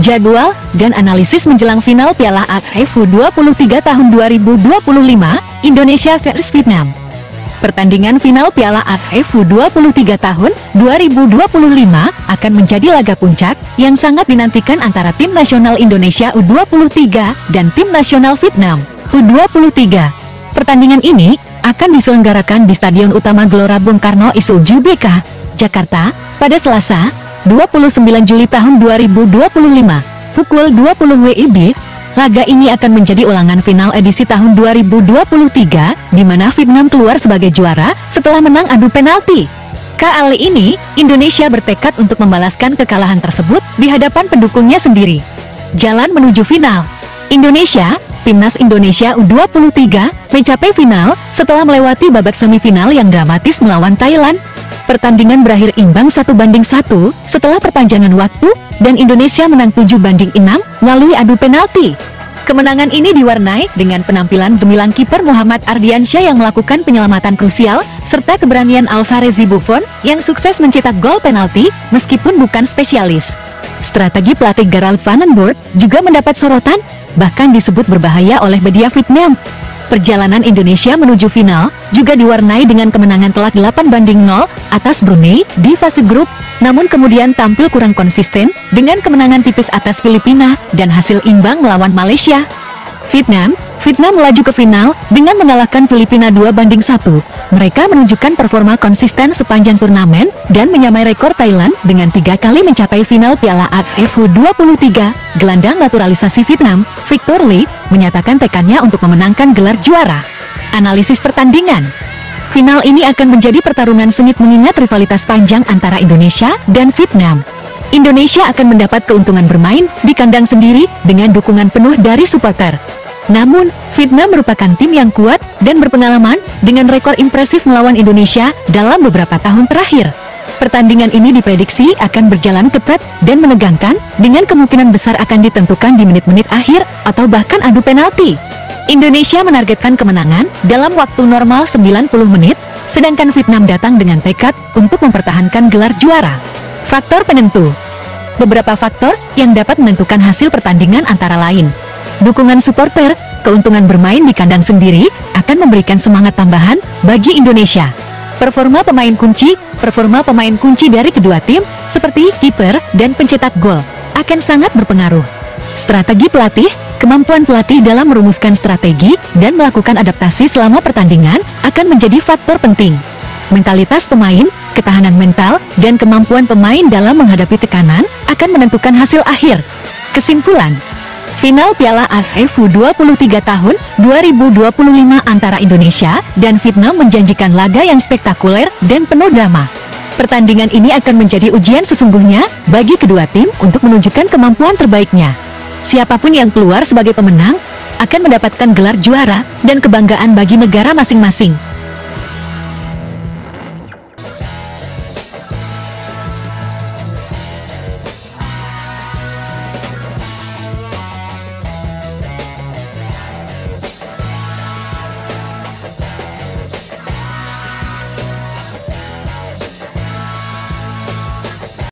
Jadwal dan analisis menjelang final Piala AFF U23 tahun 2025 Indonesia vs Vietnam. Pertandingan final Piala AFF U23 tahun 2025 akan menjadi laga puncak yang sangat dinantikan antara tim nasional Indonesia U23 dan tim nasional Vietnam U23. Pertandingan ini akan diselenggarakan di Stadion Utama Gelora Bung Karno Isuk GBK, Jakarta, pada Selasa, 29 Juli tahun 2025, pukul 20 WIB. Laga ini akan menjadi ulangan final edisi tahun 2023, di mana Vietnam keluar sebagai juara setelah menang adu penalti. Kali ini, Indonesia bertekad untuk membalaskan kekalahan tersebut di hadapan pendukungnya sendiri. Jalan menuju final. Indonesia, Timnas Indonesia U23, mencapai final setelah melewati babak semifinal yang dramatis melawan Thailand. Pertandingan berakhir imbang 1-1 setelah perpanjangan waktu, dan Indonesia menang 7-6 melalui adu penalti. Kemenangan ini diwarnai dengan penampilan gemilang kiper Muhammad Ardiansyah yang melakukan penyelamatan krusial, serta keberanian Alvarezi Buffon yang sukses mencetak gol penalti meskipun bukan spesialis. Strategi pelatih Gerald Van den Boer juga mendapat sorotan, bahkan disebut berbahaya oleh media Vietnam. Perjalanan Indonesia menuju final juga diwarnai dengan kemenangan telak 8-0 atas Brunei di fase grup, namun kemudian tampil kurang konsisten dengan kemenangan tipis atas Filipina dan hasil imbang melawan Malaysia. Vietnam melaju ke final dengan mengalahkan Filipina 2-1. Mereka menunjukkan performa konsisten sepanjang turnamen dan menyamai rekor Thailand dengan 3 kali mencapai final Piala AFF U23. Gelandang naturalisasi Vietnam, Victor Lee, menyatakan tekadnya untuk memenangkan gelar juara. Analisis pertandingan. Final ini akan menjadi pertarungan sengit mengingat rivalitas panjang antara Indonesia dan Vietnam. Indonesia akan mendapat keuntungan bermain di kandang sendiri dengan dukungan penuh dari supporter. Namun, Vietnam merupakan tim yang kuat dan berpengalaman dengan rekor impresif melawan Indonesia dalam beberapa tahun terakhir. Pertandingan ini diprediksi akan berjalan ketat dan menegangkan, dengan kemungkinan besar akan ditentukan di menit-menit akhir atau bahkan adu penalti. Indonesia menargetkan kemenangan dalam waktu normal 90 menit, sedangkan Vietnam datang dengan tekad untuk mempertahankan gelar juara. Faktor penentu. Beberapa faktor yang dapat menentukan hasil pertandingan antara lain: dukungan supporter, keuntungan bermain di kandang sendiri akan memberikan semangat tambahan bagi Indonesia. Performa pemain kunci dari kedua tim, seperti kiper dan pencetak gol, akan sangat berpengaruh. Strategi pelatih, kemampuan pelatih dalam merumuskan strategi dan melakukan adaptasi selama pertandingan akan menjadi faktor penting. Mentalitas pemain, ketahanan mental, dan kemampuan pemain dalam menghadapi tekanan akan menentukan hasil akhir. Kesimpulan, final Piala AFF U23 tahun 2025 antara Indonesia dan Vietnam menjanjikan laga yang spektakuler dan penuh drama. Pertandingan ini akan menjadi ujian sesungguhnya bagi kedua tim untuk menunjukkan kemampuan terbaiknya. Siapapun yang keluar sebagai pemenang akan mendapatkan gelar juara dan kebanggaan bagi negara masing-masing.